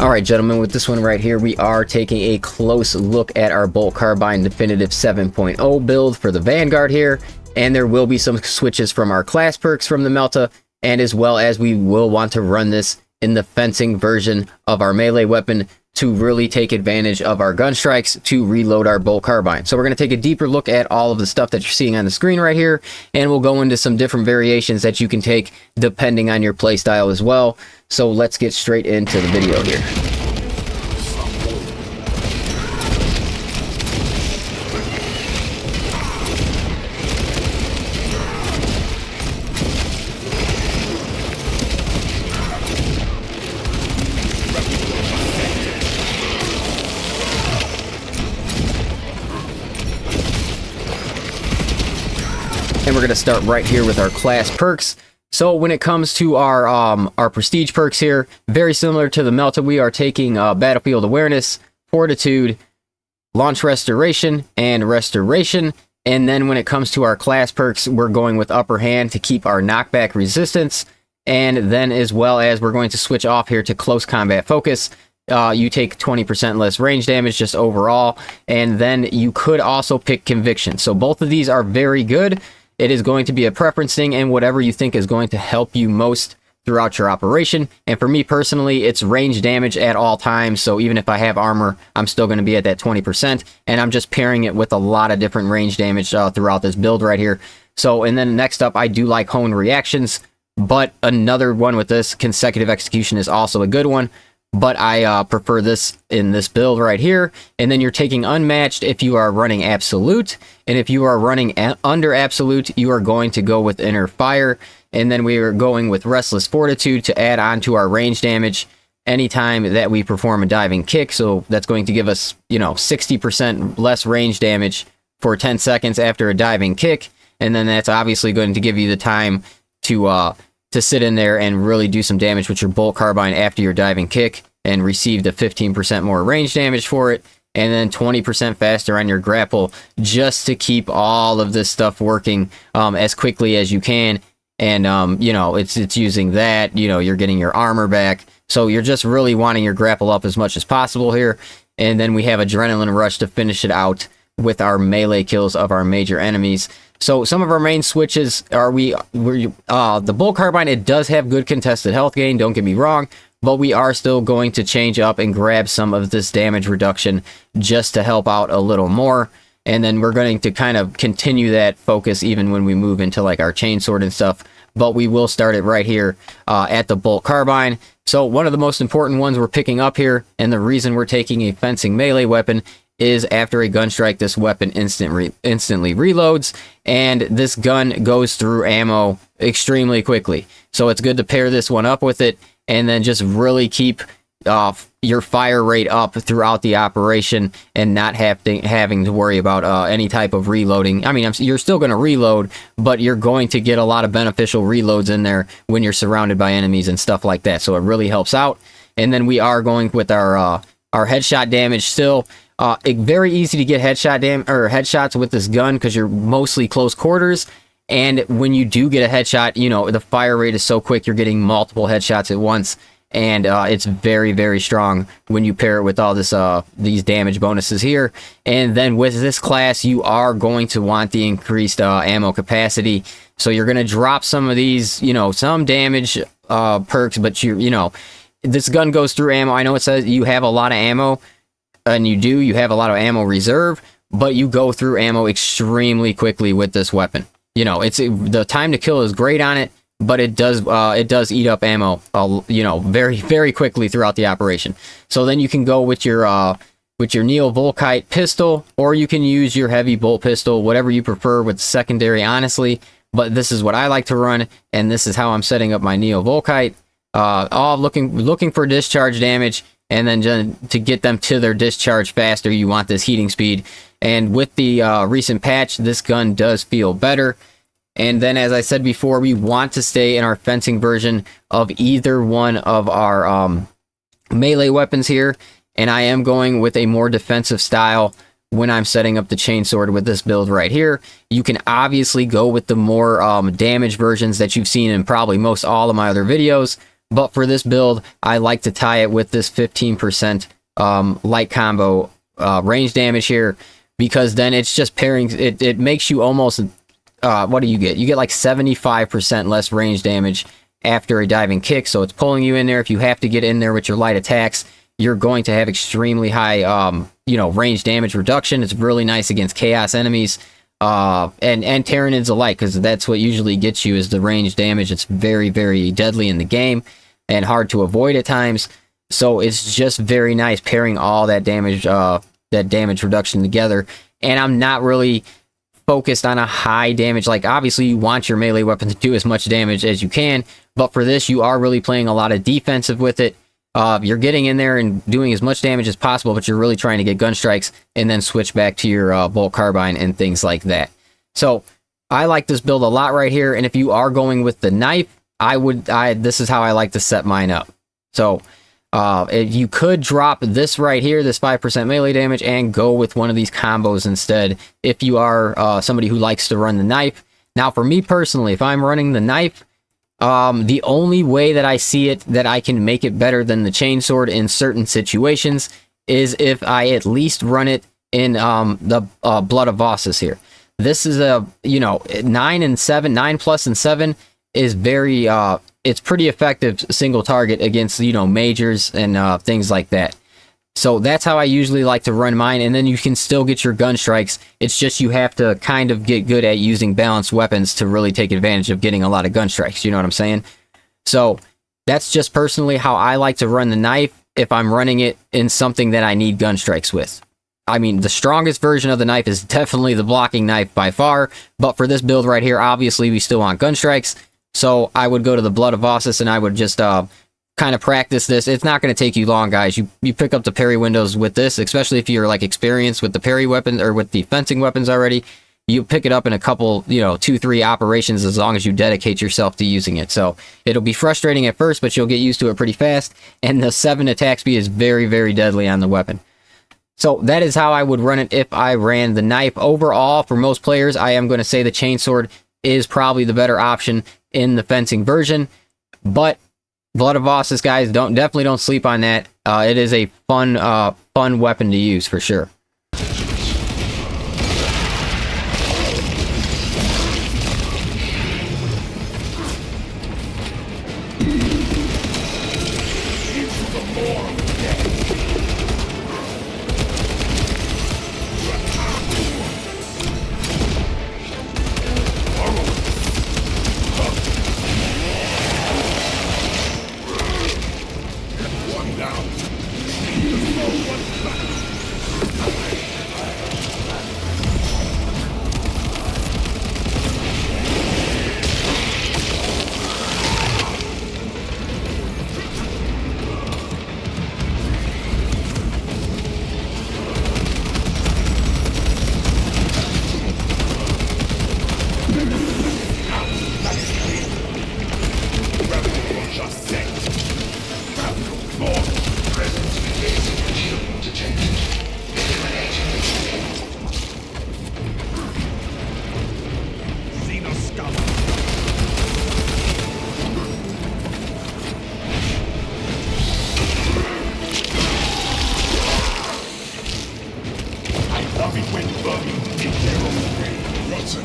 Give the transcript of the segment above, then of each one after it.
Alright gentlemen, with this one right here, we are taking a close look at our Bolt Carbine Definitive 7.0 build for the Vanguard here, and there will be some switches from our class perks from the Melta, and as well as we will want to run this in the fencing version of our melee weapon to really take advantage of our gun strikes to reload our Bolt Carbine. So we're going to take a deeper look at all of the stuff that you're seeing on the screen right here, and we'll go into some different variations that you can take depending on your playstyle as well. So let's get straight into the video here. And we're going to start right here with our class perks. So when it comes to our prestige perks here, very similar to the Melta, we are taking Battlefield Awareness, Fortitude, Launch Restoration, and Restoration. And then when it comes to our class perks, we're going with Upper Hand to keep our knockback resistance. And then as well as we're going to switch off here to Close Combat Focus. You take 20% less range damage just overall. And then you could also pick Conviction. So both of these are very good. It is going to be a preference thing and whatever you think is going to help you most throughout your operation. And for me personally, it's range damage at all times. So even if I have armor, I'm still going to be at that 20%. And I'm just pairing it with a lot of different range damage throughout this build right here. So, and then next up, I do like Hone Reactions. But another one with this, Consecutive Execution, is also a good one. But I prefer this in this build right here. And then you're taking Unmatched if you are running Absolute. And if you are running under Absolute, you are going to go with Inner Fire. And then we are going with Restless Fortitude to add on to our range damage anytime that we perform a diving kick. So that's going to give us, 60% less range damage for 10 seconds after a diving kick. And then that's obviously going to give you the time to sit in there and really do some damage with your Bolt Carbine after your diving kick and receive the 15% more range damage for it, and then 20% faster on your grapple, just to keep all of this stuff working as quickly as you can. And it's using that, you're getting your armor back, so you're just really wanting your grapple up as much as possible here. And then we have Adrenaline Rush to finish it out with our melee kills of our major enemies. So some of our main switches are the Bolt Carbine. It does have good contested health gain, don't get me wrong, but we are still going to change up and grab some of this damage reduction just to help out a little more. And then we're going to kind of continue that focus even when we move into like our chainsword and stuff. But we will start it right here at the Bolt Carbine. So one of the most important ones we're picking up here, and the reason we're taking a fencing melee weapon, is after a gun strike, this weapon instantly reloads, and this gun goes through ammo extremely quickly. So it's good to pair this one up with it, and then just really keep your fire rate up throughout the operation, and not having to worry about any type of reloading. I mean, you're still going to reload, but you're going to get a lot of beneficial reloads in there when you're surrounded by enemies and stuff like that. So it really helps out. And then we are going with our headshot damage still. Very easy to get headshots with this gun because you're mostly close quarters. And when you do get a headshot, the fire rate is so quick, you're getting multiple headshots at once. And it's very, very strong when you pair it with all these damage bonuses here. And then with this class, you are going to want the increased ammo capacity. So you're going to drop some of these, some damage perks, but this gun goes through ammo. I know it says you have a lot of ammo. And you have a lot of ammo reserve, but you go through ammo extremely quickly with this weapon. The time to kill is great on it, but it does eat up ammo, very, very quickly throughout the operation. So then you can go with your Neo Volkite pistol, or you can use your heavy bolt pistol, whatever you prefer with secondary, honestly. But this is what I like to run, and this is how I'm setting up my Neo Volkite. All looking for discharge damage. And then to get them to their discharge faster, you want this heating speed. And with the recent patch, this gun does feel better. And then, as I said before, we want to stay in our fencing version of either one of our melee weapons here. And I am going with a more defensive style when I'm setting up the chainsword with this build right here. You can obviously go with the more damage versions that you've seen in probably most all of my other videos. But for this build, I like to tie it with this 15% light combo range damage here, because then it's just pairing. It makes you almost, what do you get? You get like 75% less range damage after a diving kick. So it's pulling you in there. If you have to get in there with your light attacks, you're going to have extremely high, range damage reduction. It's really nice against chaos enemies. And Tyranids alike, because that's what usually gets you is the range damage. It's very, very deadly in the game and hard to avoid at times. So it's just very nice pairing all that damage reduction together. And I'm not really focused on a high damage. Like, obviously you want your melee weapon to do as much damage as you can, but for this you are really playing a lot of defensive with it. You're getting in there and doing as much damage as possible, but you're really trying to get gun strikes and then switch back to your bolt carbine and things like that. So I like this build a lot right here. And if you are going with the knife, this is how I like to set mine up. So if you could drop this right here, this 5% melee damage, and go with one of these combos instead, if you are somebody who likes to run the knife. Now, for me personally, if I'm running the knife, the only way that I see it that I can make it better than the chainsword in certain situations is if I at least run it in the Blood of Vossas here. This is a 9 and 7, 9 plus and 7 is very it's pretty effective single target against majors and things like that. So that's how I usually like to run mine, and then you can still get your gun strikes. It's just you have to kind of get good at using balanced weapons to really take advantage of getting a lot of gun strikes. You know what I'm saying? So that's just personally how I like to run the knife if I'm running it in something that I need gun strikes with. I mean, the strongest version of the knife is definitely the blocking knife by far, but for this build right here, obviously we still want gun strikes. So I would go to the Blood of Vossas and I would just kind of practice this. It's not going to take you long, guys. You pick up the parry windows with this, especially if you're like experienced with the parry weapon or with the fencing weapons already. You pick it up in a couple, 2-3 operations as long as you dedicate yourself to using it. So it'll be frustrating at first, but you'll get used to it pretty fast. And the 7 attack speed is very, very deadly on the weapon. So that is how I would run it if I ran the knife. Overall, for most players, I am going to say the chainsword is probably the better option in the fencing version. But Blood of Vossas, guys, definitely don't sleep on that. It is a fun weapon to use for sure.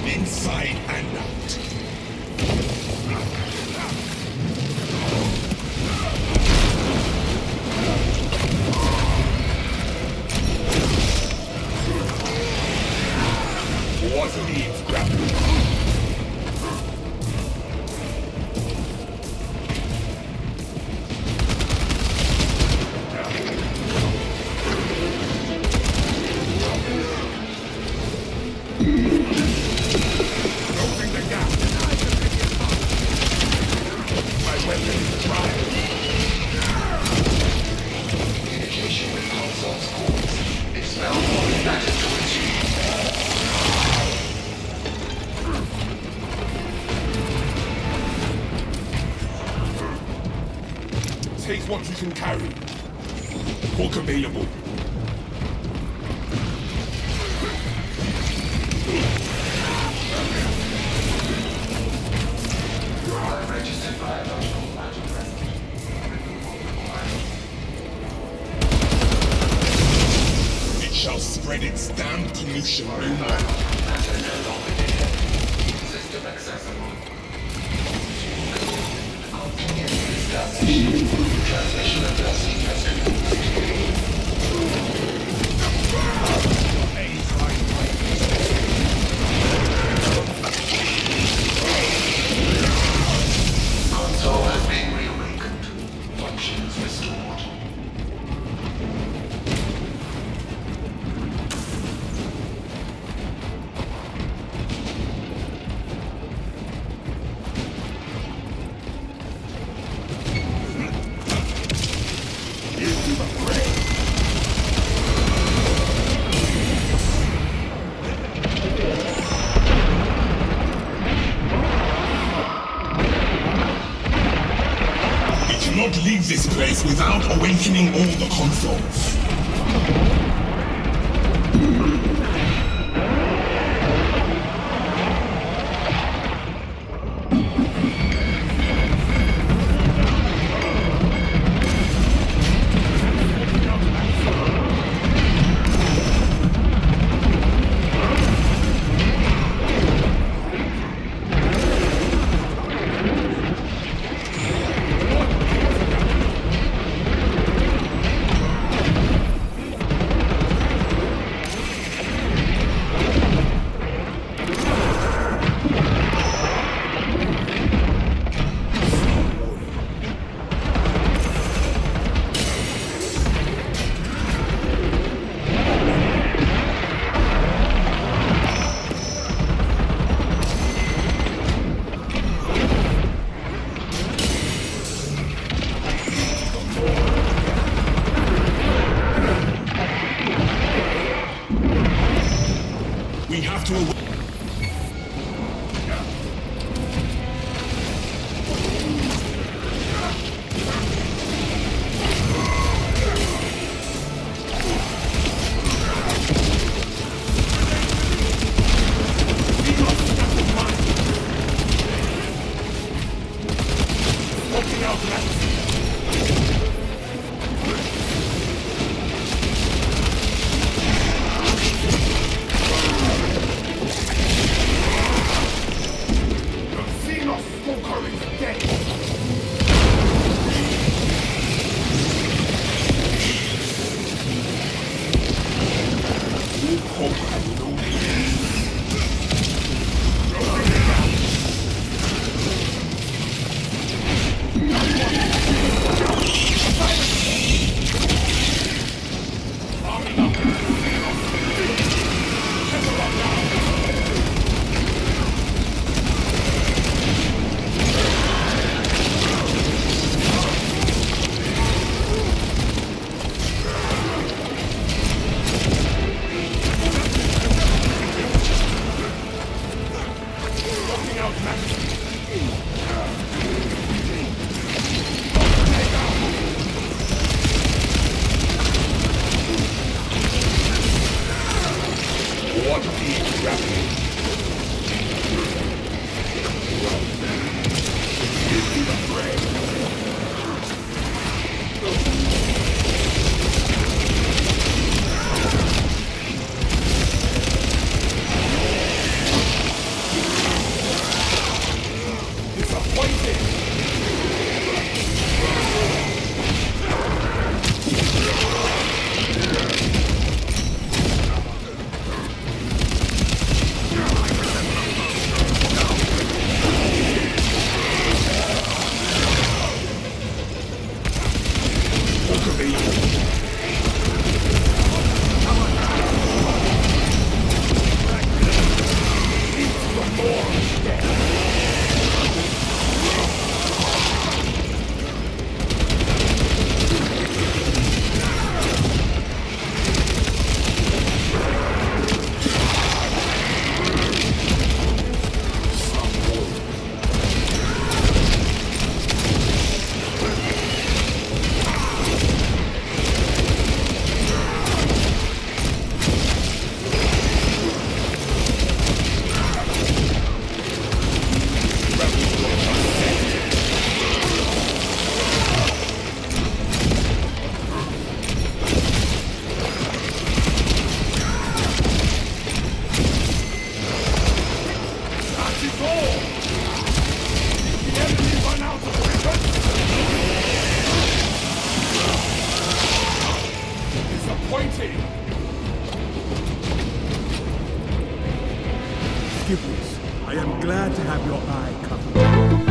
Inside and out. What needs grappling? Take what you can carry. Book available. with its damn pollution removal. System accessible. Transmission addressing has console has been reawakened. Functions restored. Not leave this place without awakening all the consoles. We have to it all! Did the enemy run out of weapons? Disappointing! Skippers, I am glad to have your eye covered.